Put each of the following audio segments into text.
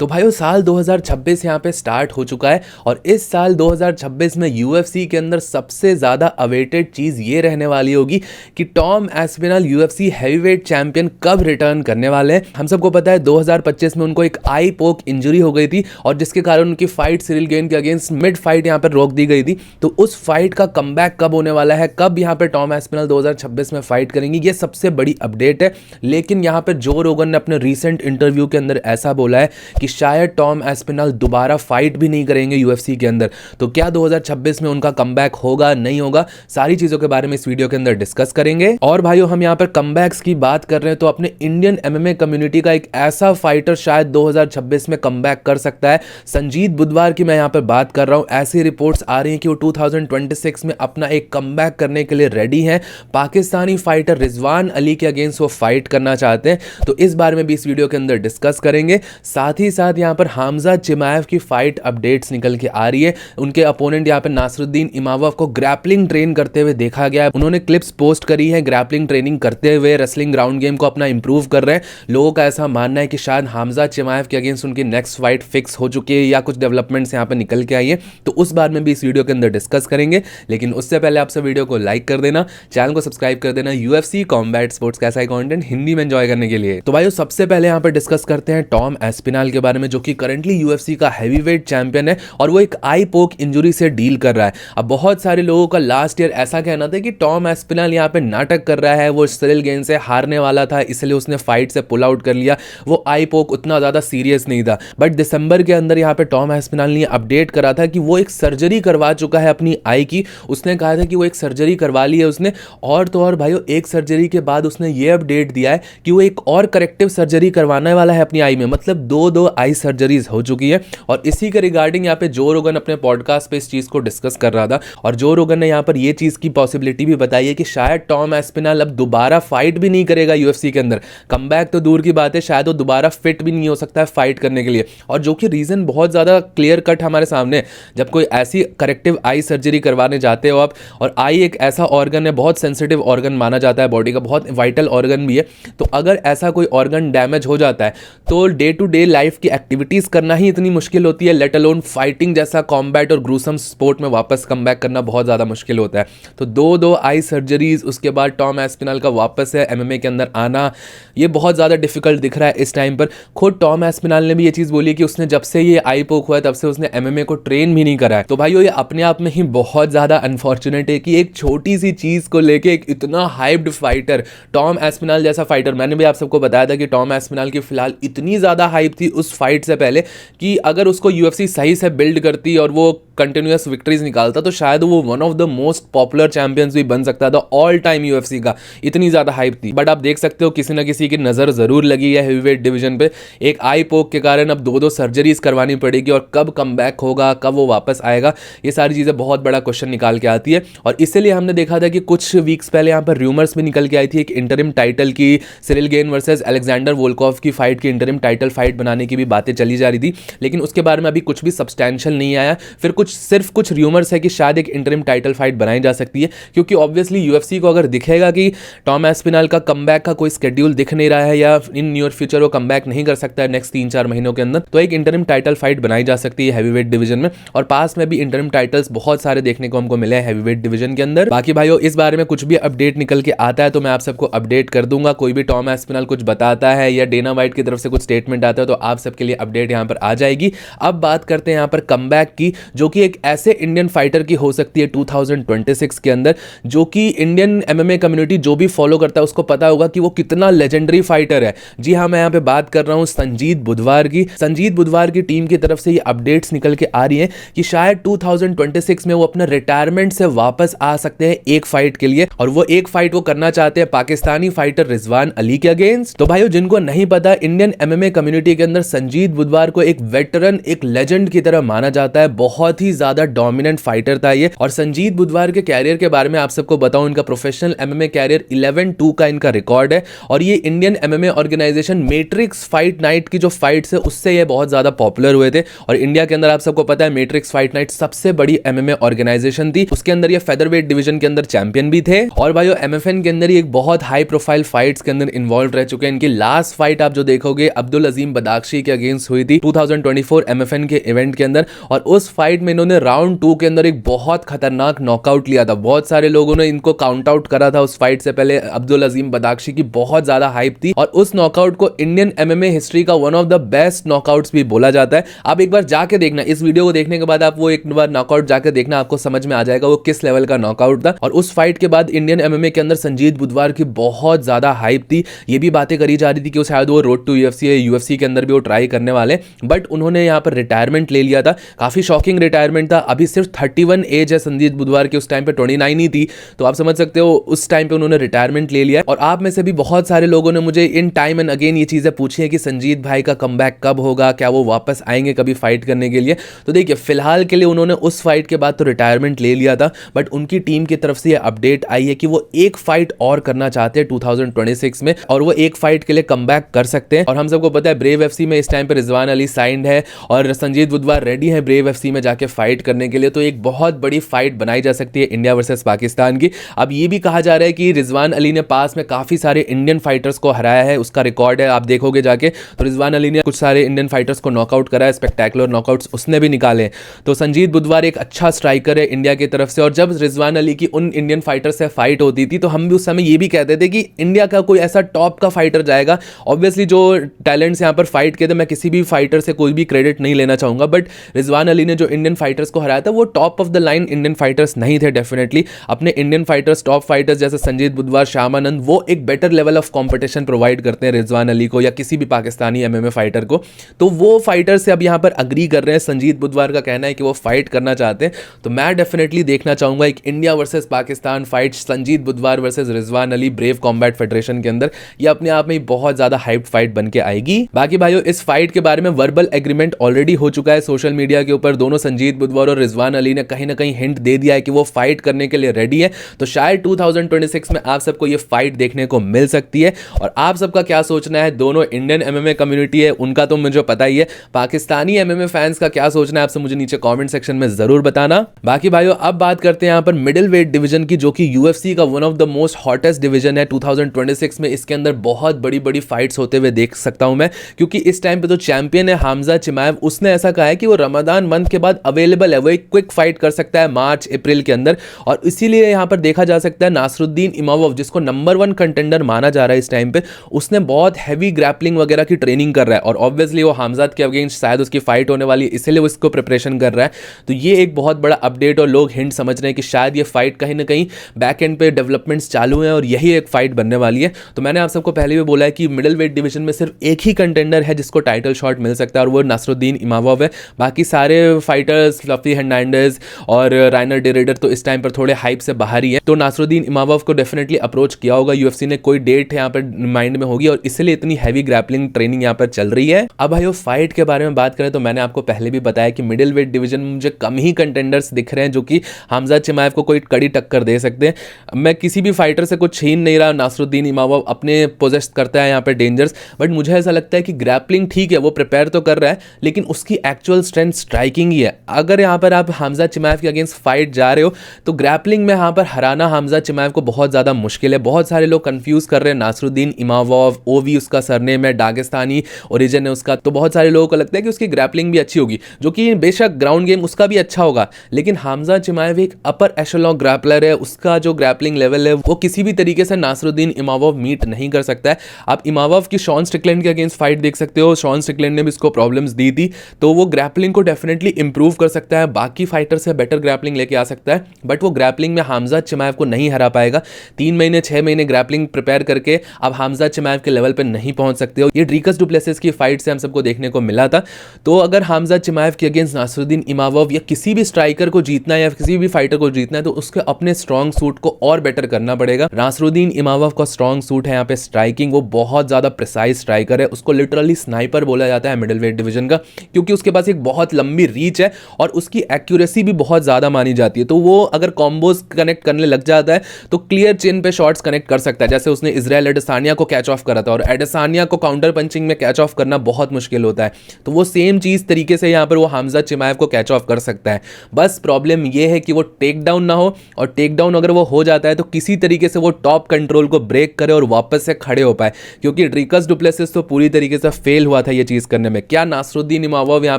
तो भाइयों साल 2026 यहाँ पे स्टार्ट हो चुका है और इस साल 2026 में यूएफसी के अंदर सबसे ज़्यादा अवेटेड चीज़ ये रहने वाली होगी कि Tom Aspinall UFC heavyweight champion कब रिटर्न करने वाले हैं। हम सबको पता है 2025 में उनको एक आई पोक इंजरी हो गई थी और जिसके कारण उनकी फाइट सिरिल गेन के अगेंस्ट मिड फाइट यहाँ पर रोक दी गई थी। तो उस फाइट का कमबैक कब होने वाला है, कब यहाँ पे टॉम एस्पिनल 2026 में फाइट करेंगे, ये सबसे बड़ी अपडेट है। लेकिन यहाँ पर जो रोगन ने अपने रीसेंट इंटरव्यू के अंदर ऐसा बोला है कि शायद टॉम एस्पिनल दोबारा फाइट भी नहीं करेंगे यूएफसी के अंदर। तो क्या 2026 में उनका कमबैक होगा, नहीं होगा, सारी चीजों के बारे में इस वीडियो के अंदर डिस्कस करेंगे। और भाइयों हम यहाँ पर कमबैक्स की बात कर रहे हैं तो अपने इंडियन एमएमए कम्युनिटी का एक ऐसा फाइटर शायद 2026 में कमबैक कर सकता है। संजीत बुधवार की मैं यहाँ पर बात कर रहा हूँ। ऐसी रिपोर्ट्स आ रही हैं कि वो 2026 में अपना एक कमबैक करने के लिए रेडी हैं। पाकिस्तानी फाइटर रिजवान अली के अगेंस्ट वो फाइट करना चाहते हैं। तो इस बारे में भी इस वीडियो के अंदर डिस्कस करेंगे। साथ ही साथ यहाँ पर हामजा चिमाएव की फाइट अपडेट्स निकल के आ रही है। उनके अपोनेंट यहाँ पर नासरुद्दीन इमावत को ग्रैपलिंग ट्रेन करते हुए देखा गया है। उन्होंने क्लिप्स पोस्ट करी है ग्रैपलिंग ट्रेनिंग करते हुए, रेसलिंग ग्राउंड गेम को अपना इंप्रूव कर रहे हैं। लोगों का ऐसा मानना है कि शायद हामजा चिमाएव के अगेंस्ट उनकी नेक्स्ट फाइट फिक्स हो चुकी है या कुछ डेवलपमेंट्स यहाँ पर निकल के आई है। तो उस बारे में भी इस वीडियो के अंदर डिस्कस करेंगे। लेकिन उससे पहले आपसे वीडियो को लाइक कर देना, चैनल को सब्सक्राइब कर देना यूएफसी कॉम्बैट स्पोर्ट्स का ऐसा कंटेंट हिंदी में एंजॉय करने के लिए। तो भाइयों सबसे पहले यहाँ पर डिस्कस करते हैं टॉम एस्पिनल के बारे में, जो कि करंटली यूएफसी का हैवीवेट चैंपियन है और वो एक आई पोक इंजरी से डील कर रहा है। अब बहुत सारे लोगों का लास्ट ईयर ऐसा कहना था कि टॉम एस्पिनल यहाँ पे नाटक कर रहा है, वो सिरिल गेन से हारने वाला था इसलिए उसने फाइट से पुल आउट कर लिया, वो आई पोक उतना ज्यादा सीरियस नहीं था। बट दिसंबर के अंदर यहाँ पे टॉम एस्पिनल ने अपडेट करा था कि वो एक सर्जरी करवा चुका है अपनी आई की। उसने कहा था कि वो एक सर्जरी करवा ली है उसने, और तो और भाइयों एक सर्जरी के बाद उसने ये अपडेट दिया है कि वो एक और करेक्टिव सर्जरी करवाने वाला है अपनी आई में। मतलब दो आई सर्जरीज हो चुकी है। और इसी के रिगार्डिंग यहाँ पे जो रोगन अपने पॉडकास्ट पे इस चीज को डिस्कस कर रहा था और जो रोगन ने यहाँ पर ये चीज की पॉसिबिलिटी भी बताई है कि शायद टॉम एस्पिनल अब दोबारा फाइट भी नहीं करेगा यूएफसी के अंदर। कमबैक तो दूर की बात है, शायद वो दोबारा फिट भी नहीं हो सकता है फाइट करने के लिए। और जो कि रीजन बहुत ज्यादा क्लियर कट हमारे सामने है। जब कोई ऐसी करेक्टिव आई सर्जरी करवाने जाते हो आप, और आई एक ऐसा ऑर्गन है, बहुत सेंसिटिव ऑर्गन माना जाता है बॉडी का, बहुत वाइटल ऑर्गन भी है। तो अगर ऐसा कोई ऑर्गन डैमेज हो जाता है तो डे टू डे लाइफ की एक्टिविटीज करना ही इतनी मुश्किल होती है, लेट अलोन फाइटिंग जैसा कॉम्बैट और ग्रूसम स्पोर्ट में वापस कमबैक करना बहुत ज्यादा मुश्किल होता है। तो दो आई सर्जरीज, उसके बाद टॉम एस्पिनल का वापस है एमएमए के अंदर आना, ये बहुत ज्यादा डिफिकल्ट दिख रहा है इस टाइम पर। खुद टॉम एस्पिनल ने भी ये चीज बोली कि उसने जब से ये आई पोक हुआ है तब से उसने एमएमए को ट्रेन भी नहीं करा है। तो भाइयों ये अपने आप में ही बहुत ज्यादा अनफॉर्चुनेट है कि एक छोटी सी चीज को लेके एक इतना हाइप्ड फाइटर, टॉम एस्पिनल जैसा फाइटर, मैंने भी आप सबको बताया था कि टॉम एस्पिनल की फिलहाल इतनी ज्यादा हाइप थी उस फाइट से पहले कि अगर उसको यूएफसी सही से बिल्ड करती और वो कंटिन्यूअस विक्ट्रीज निकालता तो शायद वो one of the most popular champions भी बन सकता था ऑल टाइम यूएफसी का। इतनी ज्यादा हाइप थी। बट आप देख सकते हो किसी ना किसी की नजर जरूर लगी है हेवीवेट डिवीजन पे। एक आई पोक के कारण अब दो सर्जरीज करवानी पड़ेगी और कब कमबैक होगा, कब वो वापस आएगा, ये सारी चीजें बहुत बड़ा क्वेश्चन निकाल के आती है। और इसीलिए हमने देखा था कि कुछ वीक्स पहले यहाँ पर रूमर्स भी निकल के आई थी एक इंटरिम टाइटल की, Cyril gain versus Alexander Volkov की फाइट की इंटरिम टाइटल फाइट बनाने की भी बातें चली जा रही थी। लेकिन उसके बारे में अभी कुछ भी सब्सटैंशियल नहीं आया। फिर सिर्फ कुछ रूमर्स है कि शायद एक इंटरिम टाइटल फाइट बनाई जा सकती है, क्योंकि ऑब्वियसली यूएफसी को अगर दिखेगा कि टॉम एस्पिनल का कमबैक का कोई स्केड्यूल दिख नहीं रहा है या इन नियर फ्यूचर वो कमबैक नहीं कर सकता है नेक्स्ट 3-4 महीनों के अंदर, तो एक इंटरिम टाइटल फाइट बनाई जा सकती है हैवीवेट डिवीजन में। और पास में भी इंटरिम टाइटल्स बहुत सारे देखने को हमको मिले हैं हैवीवेट डिवीजन के अंदर। बाकी भाइयों इस बारे में कुछ भी अपडेट निकल के आता है तो मैं आप सबको अपडेट कर दूंगा। कोई भी टॉम एस्पिनल कुछ बताता है या डेना वाइट की तरफ से कुछ स्टेटमेंट आता है तो आप सबके लिए अपडेट यहाँ पर आ जाएगी। अब बात करते हैं यहाँ पर कमबैक की, जो कि एक ऐसे इंडियन फाइटर की हो सकती है 2026 के अंदर, जो कि इंडियन एमएमए कम्युनिटी जो भी फॉलो करता है उसको पता होगा कि वो कितना लेजेंडरी फाइटर है। जी हाँ, मैं यहाँ पे बात कर रहा हूँ संजीत बुधवार की। संजीत बुधवार की टीम की तरफ से ये अपडेट्स निकल के आ रही हैं कि शायद 2026 में वो अपना रिटायरमेंट से वापस आ सकते हैं एक फाइट के लिए, और वो एक फाइट वो करना चाहते हैं पाकिस्तानी फाइटर रिजवान अली के अगेंस्ट। तो भाइयों जिनको नहीं पता, इंडियन एमएमए कम्युनिटी के अंदर संजीत बुधवार को एक वेटरन, एक लेजेंड की तरह माना जाता है। बहुत बहुत ही ज्यादा डोमिनेंट फाइटर था ये। और संजीत बुधवार के कैरियर के बारे में आप सबको बताऊं, इनका प्रोफेशनल एमएमए कैरियर 11-2 का इनका रिकॉर्ड है। और ये Indian MMA organization Matrix Fight Night की जो फाइट्स है उससे ये बहुत ज्यादा पॉपुलर हुए थे। और इंडिया के अंदर आप सबको पता है मैट्रिक्स फाइट नाइट सबसे बड़ी एमएमए ऑर्गेनाइजेशन थी, उसके अंदर ये फेदरवेट डिवीजन के अंदर चैंपियन भी थे। और भाई एमएफएन के अंदर एक बहुत हाई प्रोफाइल फाइट्स के अंदर इन्वॉल्व रह चुके हैं। इनकी लास्ट फाइट आप जो देखोगे अब्दुल अजीम बदाख्शी के अगेंस्ट हुई थी 2024 एमएफएन के इवेंट के अंदर। और उस फाइट में इन्होंने राउंड 2 के अंदर एक बहुत खतरनाक नॉकआउट लिया था। बहुत सारे लोगों ने इनको काउंट आउट करा था उस फाइट से पहले। अब्दुल अजीम बदाख्शी की बहुत ज्यादा हाइप थी और उस नॉकआउट को इंडियन एमएमए हिस्ट्री का one of the best knockouts भी बोला जाता है। आप एक बार जाके देखना, इस वीडियो को देखने के बाद आप वो एक बार नॉकआउट जाके देखना, आपको समझ में आ जाएगा वो किस लेवल का नॉकआउट था। और उस फाइट के बाद इंडियन एमएमए के अंदर संजीत बुधवार की बहुत ज्यादा हाइप थी। ये भी बातें करी जा रही थी कि शायद वो रोड टू यूएफसी है, यूएफसी के अंदर भी वो ट्राई करने वाले, बट उन्होंने यहाँ पर रिटायरमेंट ले लिया था। काफी शॉकिंग रिटायरमेंट था। अभी सिर्फ 31 एज है संजीत बुधवार की, उस टाइम पे 29 ही थी। तो आप समझ सकते हो उस टाइम पे उन्होंने रिटायरमेंट ले लिया। और आप में से भी बहुत सारे लोगों ने मुझे इन टाइम एंड अगेन ये चीजें पूछी है कि संजीत भाई का कमबैक कब होगा, क्या वो वापस आएंगे कभी फाइट करने के लिए। तो देखिए फिलहाल के लिए उन्होंने उस फाइट के बाद तो रिटायरमेंट ले लिया था, बट उनकी टीम की तरफ से ये अपडेट आई है कि वो एक फाइट और करना चाहते हैं 2026 में, और वो एक फाइट के लिए कमबैक कर सकते हैं। और हम सबको पता है ब्रेव एफसी में इस टाइम पे रिजवान अली साइंड है और संजीत बुधवार रेडी है ब्रेव एफसी में जाके फाइट करने के लिए। तो एक बहुत बड़ी फाइट बनाई जा सकती है इंडिया वर्सेस पाकिस्तान की। अब ये भी कहा जा रहा है कि रिजवान अली ने पास में काफी सारे इंडियन फाइटर्स को हराया है, उसका रिकॉर्ड है, आप देखोगे जाके तो रिजवान अली ने कुछ सारे इंडियन फाइटर्स को नॉकआउट करा है, स्पेक्टेकुलर नॉकआउट्स उसने भी निकाले। तो संजीत बुधवार एक अच्छा स्ट्राइकर है इंडिया की तरफ से। और जब रिजवान अली की उन इंडियन फाइटर से फाइट होती थी तो हम भी उस समय ये भी कहते थे कि इंडिया का कोई ऐसा टॉप का फाइटर जाएगा। ऑब्वियसली जो टैलेंट्स यहाँ पर फाइट किए थे, मैं किसी भी फाइटर से कोई भी क्रेडिट नहीं लेना चाहूंगा, बट रिजवान अली ने जो इंडियन फाइटर्स को हराया था वो top of the line Indian fighters नहीं थे। डेफिनेटली अपने इंडियन फाइटर्स, टॉप फाइटर्स जैसे संजीत बुधवार, श्यामानंद, वो एक better level of competition provide करते हैं रिजवान अली को या किसी भी पाकिस्तानी एमएमए फाइटर को। तो वो फाइटर से अब यहाँ पर अग्री कर रहे हैं। संजीत बुधवार का कहना है कि वो फाइट करना चाहते हैं। तो मैं डेफिनेटली देखना चाहूंगा एक India versus Pakistan fight, Sanjeet Budhwar versus Rizwan Ali brave combat federation के अंदर। ये अपने आप में बहुत ज्यादा हाइप फाइट बन के आएगी। बाकी भाइयों इस फाइट के बारे में वर्बल एग्रीमेंट ऑलरेडी हो चुका है सोशल मीडिया के ऊपर। दोनों संजीत बुधवार और रिजवान अली ने कहीं ना कहीं हिंट दे दिया है कि वो फाइट करने के लिए रेडी है। तो शायद 2026 में आप सबको ये फाइट देखने को मिल सकती है। और आप सबका क्या सोचना है, दोनों इंडियन एमएमए कम्युनिटी है उनका तो मुझे पता ही है, पाकिस्तानी एमएमए फैंस का क्या सोचना है आपसे मुझे नीचे कमेंट सेक्शन में जरूर बताना। बाकी भाइयों अब बात करते हैं यहाँ पर मिडिल वेट डिवीजन की, जो कि यूएफसी का one of the most hottest division है 2026 में। इसके अंदर बहुत बड़ी बड़ी फाइट्स होते हुए देख सकता हूं मैं, क्योंकि इस टाइम पे जो चैंपियन है हमजा चिमाएव, उसने ऐसा कहा है कि वो रमजान मंथ के बाद अवेलेबल है, वो एक क्विक फाइट कर सकता है मार्च अप्रैल के अंदर। और इसीलिए यहां पर देखा जा सकता है नासरुद्दीन इमामोव, जिसको नंबर 1 कंटेंडर माना जा रहा है इस टाइम पे, उसने बहुत हैवी ग्रैपलिंग वगैरह की ट्रेनिंग कर रहा है। और ऑब्वियसली वो हमजाद के अगेंस्ट शायद उसकी फाइट होने वाली है, इसीलिए वो इसको प्रिपरेशन कर रहा है। तो ये एक बहुत बड़ा अपडेट और लोग हिंट समझ रहे हैं कि शायद ये फाइट कहीं ना कहीं बैक एंड पे डेवलपमेंट्स चालू हैं और यही एक फाइट बनने वाली है। तो मैंने आप सबको पहले भी बोला है कि मिडिल वेट डिवीजन में सिर्फ एक ही कंटेंडर है जिसको टाइटल शॉट मिल सकता है और वो नासरुद्दीन इमामोव है। बाकी सारे फाइटर्स फ्लफी हर्नांडेज और राइनर डेरेडर तो इस टाइम पर थोड़े हाइप से बाहर ही है। तो नासरुद्दीन इमामोव को डेफिनेटली अप्रोच किया होगा यूएफसी ने, कोई डेट यहाँ पर माइंड में होगी और इसलिए इतनी हैवी ग्रैपलिंग ट्रेनिंग यहाँ पर चल रही है। अब भाई फाइट के बारे में बात करें तो मैंने आपको पहले भी बताया कि मिडिल वेट डिवीजन में मुझे कम ही कंटेंडर्स दिख रहे हैं जो कि हमजा चिमाएव को कोई कड़ी टक्कर दे सकते हैं। मैं किसी भी फाइटर से कुछ छीन नहीं रहा, नासरुद्दीन इमामोव अपने पोजेस करता है यहाँ पे डेंजर्स, बट मुझे ऐसा लगता है कि ग्रैपलिंग ठीक है, वो प्रिपेयर तो कर रहा है, लेकिन उसकी एक्चुअल स्ट्रेंथ स्ट्राइकिंग ही है। अगर यहाँ पर आप हमजा चिमाएव के अगेंस्ट फाइट जा रहे हो तो ग्रैपलिंग में यहाँ पर हराना हमजा चिमाएव को बहुत ज़्यादा मुश्किल है। बहुत सारे लोग कंफ्यूज कर रहे हैं नासरुद्दीन इमामोव, ओवी उसका सरनेम है, दागिस्तानी ओरिजिन है उसका, तो बहुत सारे लोगों को लगता है कि उसकी ग्रैपलिंग भी अच्छी होगी, जो कि बेशक ग्राउंड गेम उसका भी अच्छा होगा, लेकिन हमजा चिमाएव एक अपर एशेलॉन ग्रैपलर है, उसका जो ग्रैपलिंग लेवल है वो किसी भी तरीके से नासरुद्दीन इमामोव मीट नहीं कर सकता है। आप इमामोव की शॉन स्टिकलैंड के अगेंस्ट फाइट देख सकते हो, शॉन स्टिकलैंड ने भी इसको प्रॉब्लम्स दी थी, तो वो ग्रैपलिंग को डेफिनेटली इंप्रूव कर सकता है, बाकी फाइटर से बेटर ग्रैपलिंग लेके आ सकता है, बट वो ग्रैपलिंग में हमजा चिमाएव को नहीं हरा पाएगा। 3 महीने 6 महीने ग्रैपलिंग प्रिपेयर करके अब हमजा चिमाएव के लेवल पे नहीं पहुंच सकते हो। ये ड्रीकस डुप्लेसिस की फाइट से हम सबको देखने को मिला था। तो अगर हमजा चिमाएव के अगेंस्ट नासरुद्दीन इमामोव या किसी भी स्ट्राइकर को जीतना है या किसी भी फाइटर को जीतना है तो उसके अपने स्ट्रॉन्ग सूट को और बेटर करना पड़ेगा। नासरुद्दीन इमामोव का स्ट्रॉन्ग सूट है यहाँ पे स्ट्राइकिंग, वो बहुत ज्यादा प्रिसाइज स्ट्राइकर है, उसको लिटरली स्नाइपर बोला जाता है मिडिल वेट डिवीजन का, क्योंकि उसके पास एक बहुत लंबी रीच है और उसकी एक्यूरेसी भी बहुत ज़्यादा मानी जाती है। तो वो अगर कॉम्बोज कनेक्ट करने लग जाता है तो क्लियर चिन पे शॉट्स कनेक्ट कर सकता है, जैसे उसने इजराइल एडेसानिया को कैच ऑफ करा था, और एडेसानिया को काउंटर पंचिंग में कैच ऑफ करना बहुत मुश्किल होता है। तो वो सेम चीज़ तरीके से यहाँ पर वो हमजा चिमाएव को कैच ऑफ कर सकता है। बस प्रॉब्लम ये है कि वो टेक डाउन ना हो, और टेक डाउन अगर वो हो जाता है तो किसी तरीके से वो टॉप कंट्रोल को ब्रेक करे और वापस से खड़े हो पाए, क्योंकि ड्रिकस डुप्लेसिस तो पूरी तरीके से फेल हुआ था ये चीज़ करने में। क्या नासरुद्दीन इमामोव यहाँ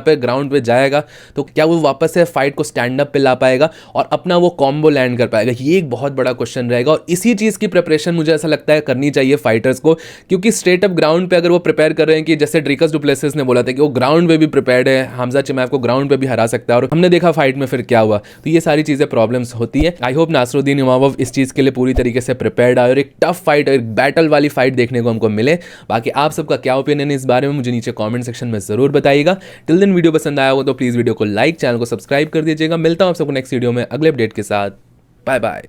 पे ग्राउंड पे जाएगा तो क्या वो वापस से फाइट को स्टैंड अप पे ला पाएगा और अपना वो कॉम्बो लैंड कर पाएगा? ये एक बहुत बड़ा क्वेश्चन रहेगा, और इसी चीज़ की प्रिपरेशन मुझे ऐसा लगता है करनी चाहिए फाइटर्स को, क्योंकि स्ट्रेट अप ग्राउंड पे अगर वो प्रिपेयर कर रहे हैं कि जैसे ड्रिकस डुप्लेसिस ने बोला था कि वो ग्राउंड पे भी प्रिपेयर्ड है, हमजा चिमाएव को ग्राउंड पे भी हरा सकता है, और हमने देखा फाइट में फिर क्या हुआ। तो ये सारी चीज़ें प्रॉब्लम्स होती है। आई होप नासरुद्दीन इमामोव इस चीज़ के लिए पूरी तरीके से प्रिपेयर्ड आए और एक टफ फाइट, एक बैटल वाली फाइट देखने को हमको मिले। बाकी आप सबका क्या ओपिनियन है इस बारे में मुझे नीचे कमेंट सेक्शन में जरूर बताइएगा। टिल देन वीडियो पसंद आया हो तो प्लीज़ वीडियो को लाइक, चैनल को सब्सक्राइब कर दीजिएगा। मिलता हूं आप सबको नेक्स्ट वीडियो में अगले अपडेट के साथ। Bye bye.